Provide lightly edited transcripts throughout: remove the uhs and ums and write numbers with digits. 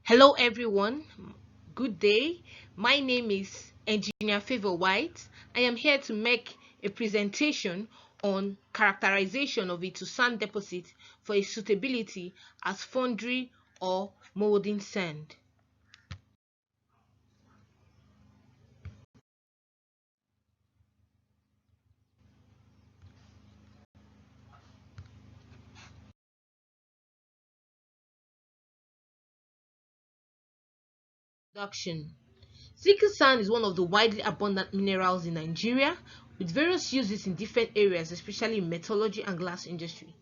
Hello everyone, good day. My name is Engineer Favor White. I am here to make a presentation on characterization of a to sand deposit for its suitability as foundry or molding sand. Introduction. Silica sand is one of the widely abundant minerals in Nigeria with various uses in different areas, especially in metallurgy and glass industry.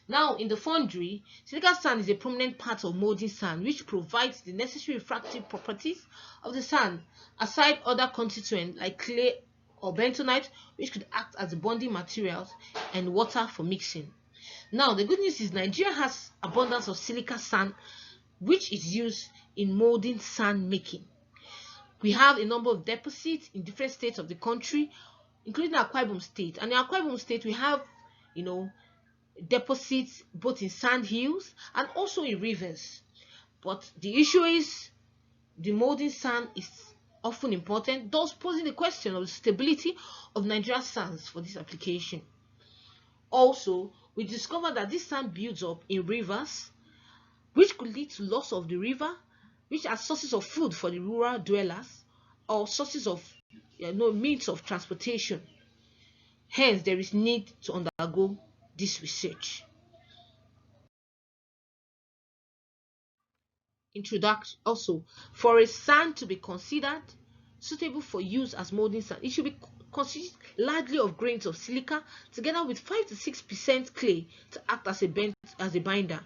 Now, in the foundry, silica sand is a prominent part of molding sand, which provides the necessary refractive properties of the sand, aside other constituents like clay or bentonite, which could act as the bonding materials, and water for mixing. Now, the good news is Nigeria has abundance of silica sand, which is used in molding sand making. We have a number of deposits in different states of the country, including Akwa Ibom state. And in Akwa Ibom state, we have, deposits both in sand hills and also in rivers. But the issue is the molding sand is often important, thus posing the question of the stability of Nigerian sands for this application. Also, we discovered that this sand builds up in rivers, which could lead to loss of the river, which are sources of food for the rural dwellers or sources of means of transportation. Hence, there is need to undergo this research. Introduction. Also, for a sand to be considered suitable for use as molding sand, it should be consisted largely of grains of silica together with 5 to 6% clay to act as a binder.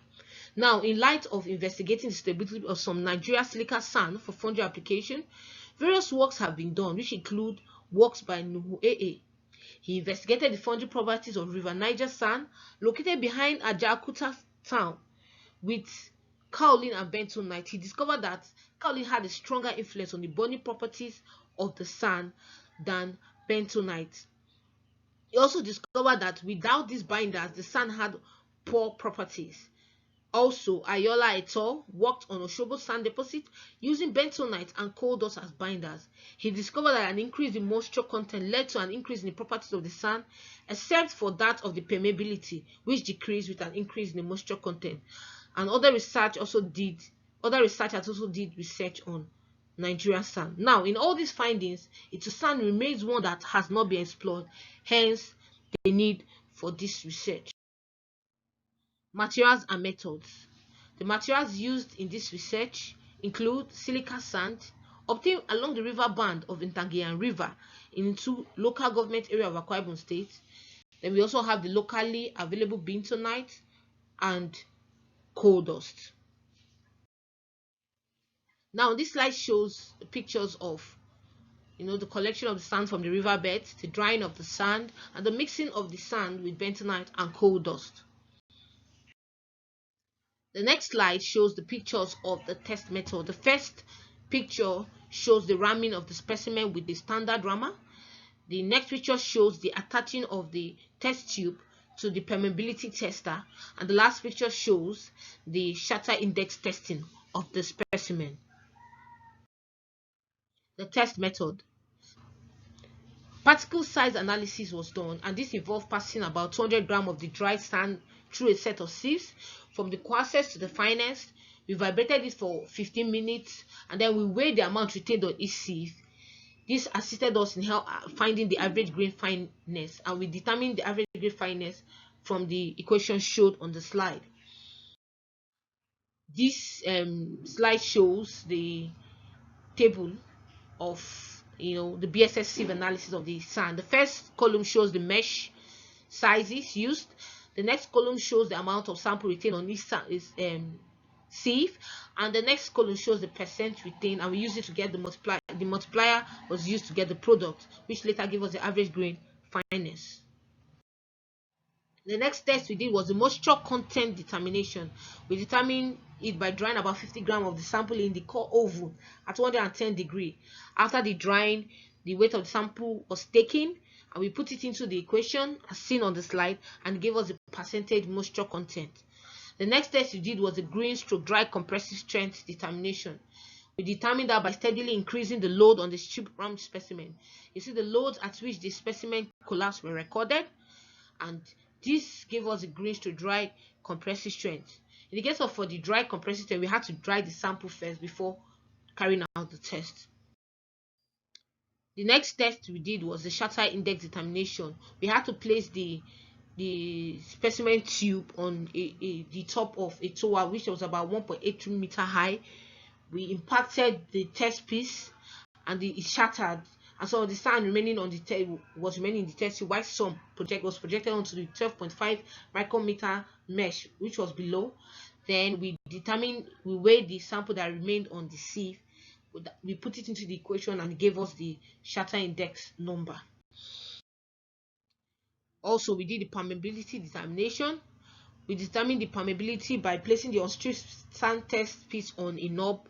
Now, in light of investigating the stability of some Nigeria silica sand for foundry application, various works have been done, which include works by Nsukka. He investigated the foundry properties of River Niger sand located behind Ajaokuta town with kaolin and bentonite. He discovered that kaolin had a stronger influence on the bonding properties of the sand than bentonite. He also discovered that without these binders, the sand had poor properties. Also, Ayola et al. Worked on Oshobo sand deposit using bentonite and coal dust as binders. He discovered that an increase in moisture content led to an increase in the properties of the sand, except for that of the permeability, which decreased with an increase in the moisture content. And other researchers also did research on Nigerian sand. Now, in all these findings, its sand remains one that has not been explored, hence the need for this research. Materials and methods. The materials used in this research include silica sand, obtained along the river band of Ntak Inyang River into local government area of Akwa Ibom State. Then we also have the locally available bentonite and coal dust. Now, this slide shows pictures of the collection of the sand from the riverbed, the drying of the sand, and the mixing of the sand with bentonite and coal dust. The next slide shows the pictures of the test method. The first picture shows the ramming of the specimen with the standard rammer. The next picture shows the attaching of the test tube to the permeability tester, and the last picture shows the shatter index testing of the specimen. The test method. Particle size analysis was done, and this involved passing about 200 grams of the dry sand through a set of sieves from the coarsest to the finest. We vibrated it for 15 minutes, and then we weighed the amount retained on each sieve. This assisted us in finding the average grain fineness, and we determined the average grain fineness from the equation showed on the slide. This slide shows the table of the BSS sieve analysis of the sand. The first column shows the mesh sizes used. The next column shows the amount of sample retained on each sieve, and the next column shows the percent retained, and we use it to get the multiplier. The multiplier was used to get the product, which later gave us the average grain fineness. The next test we did was the moisture content determination. We determined it by drying about 50 grams of the sample in the core oven at 110 degrees. After the drying, the weight of the sample was taken, and we put it into the equation as seen on the slide, and gave us the percentage moisture content. The next test we did was the green stroke dry compressive strength determination. We determined that by steadily increasing the load on the strip round specimen. You see the loads at which the specimen collapsed were recorded, and this gave us the green stroke dry compressive strength. In the case of for the dry compressive strength, we had to dry the sample first before carrying out the test. The next test we did was the shatter index determination. We had to place the specimen tube on the top of a tower which was about 1.83 meter high. We impacted the test piece and it shattered, and so the sand remaining on the was remaining in the test tube, while some was projected onto the 12.5 micrometer mesh which was below. Then we weighed the sample that remained on the sieve. We put it into the equation and it gave us the shatter index number. Also, we did the permeability determination. We determined the permeability by placing the unstripped sand test piece on a knob,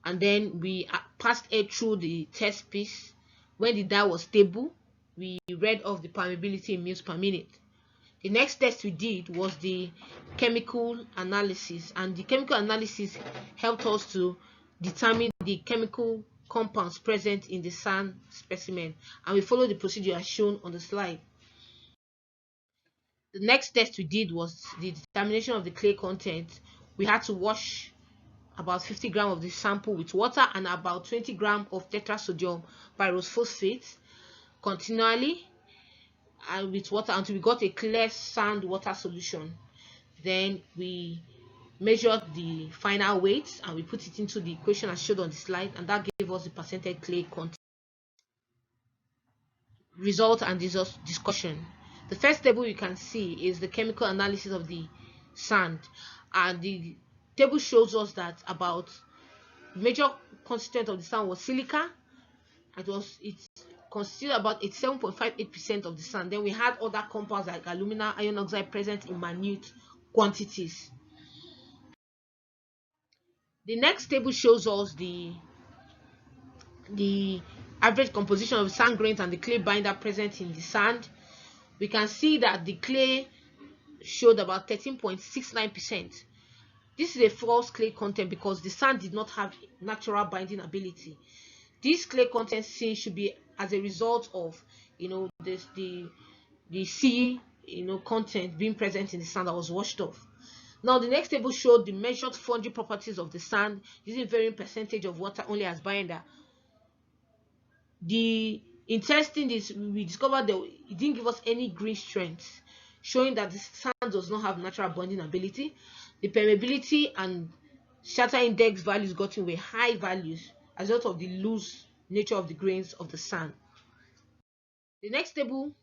and then we passed air through the test piece. When the dye was stable, we read off the permeability in mils per minute. The next test we did was the chemical analysis, and the chemical analysis helped us to determine the chemical compounds present in the sand specimen, and we followed the procedure as shown on the slide. The next test we did was the determination of the clay content. We had to wash about 50 grams of the sample with water and about 20 grams of tetrasodium pyrophosphate continually and with water until we got a clear sand water solution. Then we measured the final weight and we put it into the equation as shown on the slide, and that gave us the percentage clay content. Result and discussion. The first table you can see is the chemical analysis of the sand, and the table shows us that about major constituent of the sand was silica. It constituted about 87.58% of the sand. Then we had other compounds like alumina, iron oxide present in minute quantities. The next table shows us the average composition of sand grains and the clay binder present in the sand. We can see that the clay showed about 13.69%. This is a false clay content because the sand did not have natural binding ability. This clay content seen should be as a result of the sea content being present in the sand that was washed off. Now the next table showed the measured Foundry properties of the sand using varying percentage of water only as binder. In testing this, we discovered that it didn't give us any green strength, showing that the sand does not have natural bonding ability. The permeability and shatter index values gotten were high values as a result of the loose nature of the grains of the sand. The next table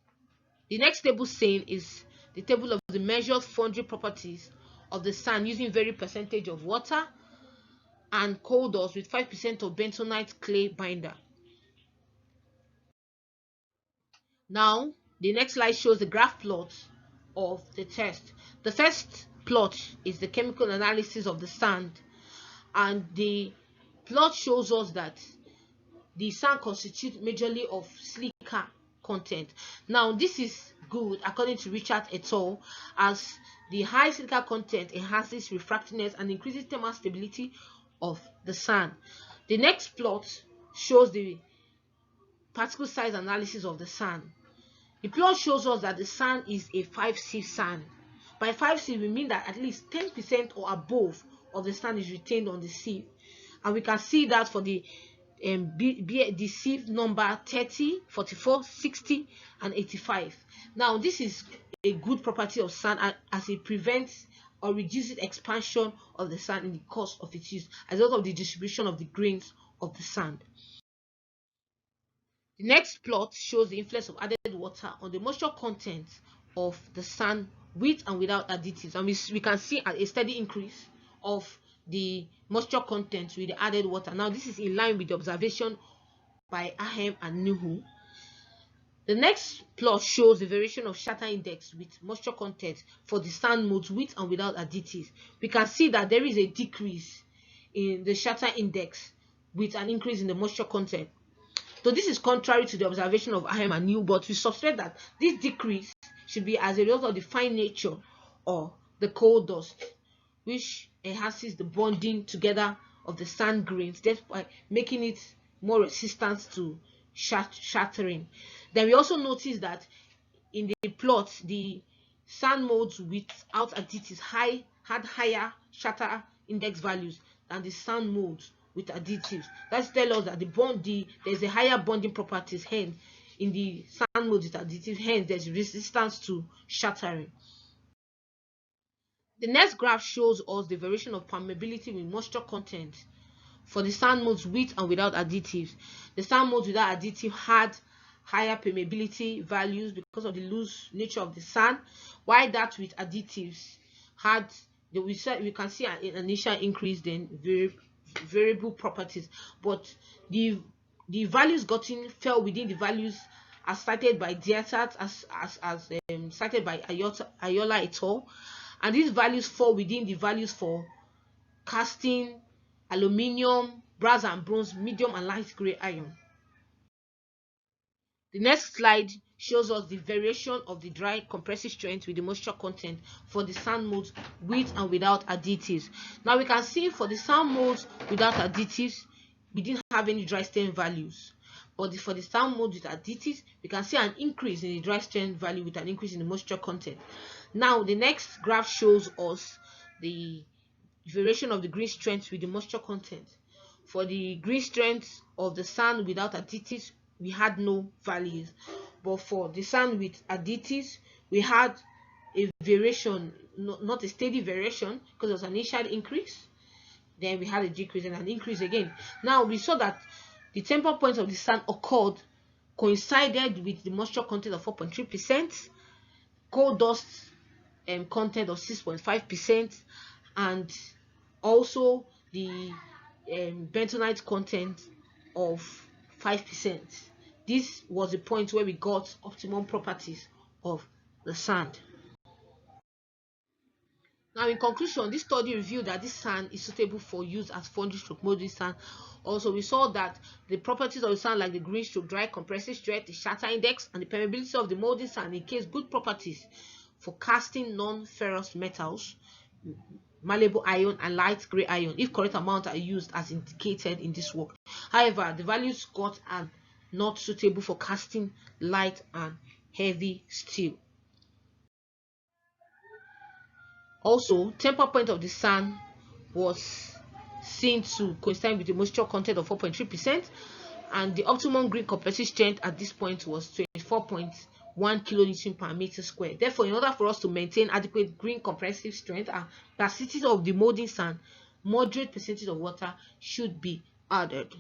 seen is the table of the measured Foundry properties of the sand using varying percentage of water and coal dust with 5% of bentonite clay binder. Now, the next slide shows the graph plot of the test. The first plot is the chemical analysis of the sand, and the plot shows us that the sand constitutes majorly of silica content. Now, this is good according to Richard et al., as the high silica content enhances refractiveness and increases thermal stability of the sand. The next plot shows the particle size analysis of the sand. The plot shows us that the sand is a 5C sand. By 5C, we mean that at least 10% or above of the sand is retained on the sieve, and we can see that for the sieve number 30, 44, 60, and 85. Now, this is a good property of sand as it prevents or reduces expansion of the sand in the course of its use as a result of the distribution of the grains of the sand. The next plot shows the influence of added water on the moisture content of the sand with and without additives, and we can see a steady increase of the moisture content with the added water. Now, this is in line with the observation by Ahem and Nuhu. The next plot shows the variation of shatter index with moisture content for the sand molds with and without additives. We can see that there is a decrease in the shatter index with an increase in the moisture content. So this is contrary to the observation of Ahem and Nuhu, but we suspect that this decrease should be as a result of the fine nature or the coal dust, which enhances the bonding together of the sand grains, thereby making it more resistant to shattering. Then we also notice that in the plot, the sand molds without additives had higher shatter index values than the sand molds with additives. That tells us that there's a higher bonding properties, hence in the sand molds with additives, hence there's resistance to shattering. The next graph shows us the variation of permeability with moisture content for the sand molds with and without additives. The sand molds without additive had higher permeability values because of the loose nature of the sand, while that with additives had we can see an initial increase in variable properties, but the values gotten fell within the values as cited by Diatat, as cited by Ayola et al. And these values fall within the values for casting, aluminium, brass and bronze, medium and light gray iron. The next slide shows us the variation of the dry compressive strength with the moisture content for the sand molds with and without additives. Now we can see for the sand molds without additives, we didn't have any dry strength values. But for the sand molds with additives, we can see an increase in the dry strength value with an increase in the moisture content. Now the next graph shows us the variation of the green strength with the moisture content. For the green strength of the sand without additives, we had no values, but for the sand with additives, we had a variation, not a steady variation, because there was an initial increase, then we had a decrease and an increase again. Now we saw that the temper point of the sand coincided with the moisture content of 4.3%, coal dust content of 6.5%, and also the bentonite content of 5%. This was the point where we got optimum properties of the sand. Now, in conclusion, this study revealed that this sand is suitable for use as foundry stroke molding sand. Also, we saw that the properties of the sand, like the green stroke dry compressive strength, the shatter index, and the permeability of the molding sand, indicates good properties for casting non-ferrous metals, malleable iron and light gray iron, if correct amount are used as indicated in this work. However, the values got are not suitable for casting light and heavy steel. Also, temper point of the sand was seen to coincide with the moisture content of 4.3%, and the optimum green compressive strength at this point was 24.1 kilonewton per meter square. Therefore, in order for us to maintain adequate green compressive strength and plasticity of the molding sand, moderate percentage of water should be added.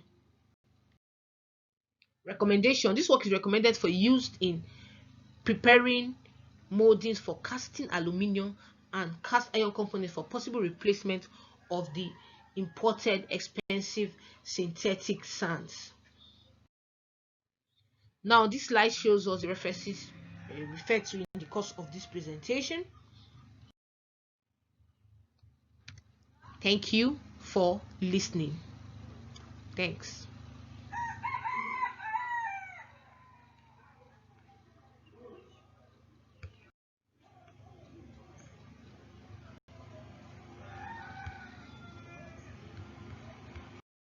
Recommendation: this work is recommended for use in preparing moldings for casting aluminium and cast iron components for possible replacement of the imported expensive synthetic sands. Now this slide shows us the references referred to in the course of this presentation. Thank you for listening. Thanks.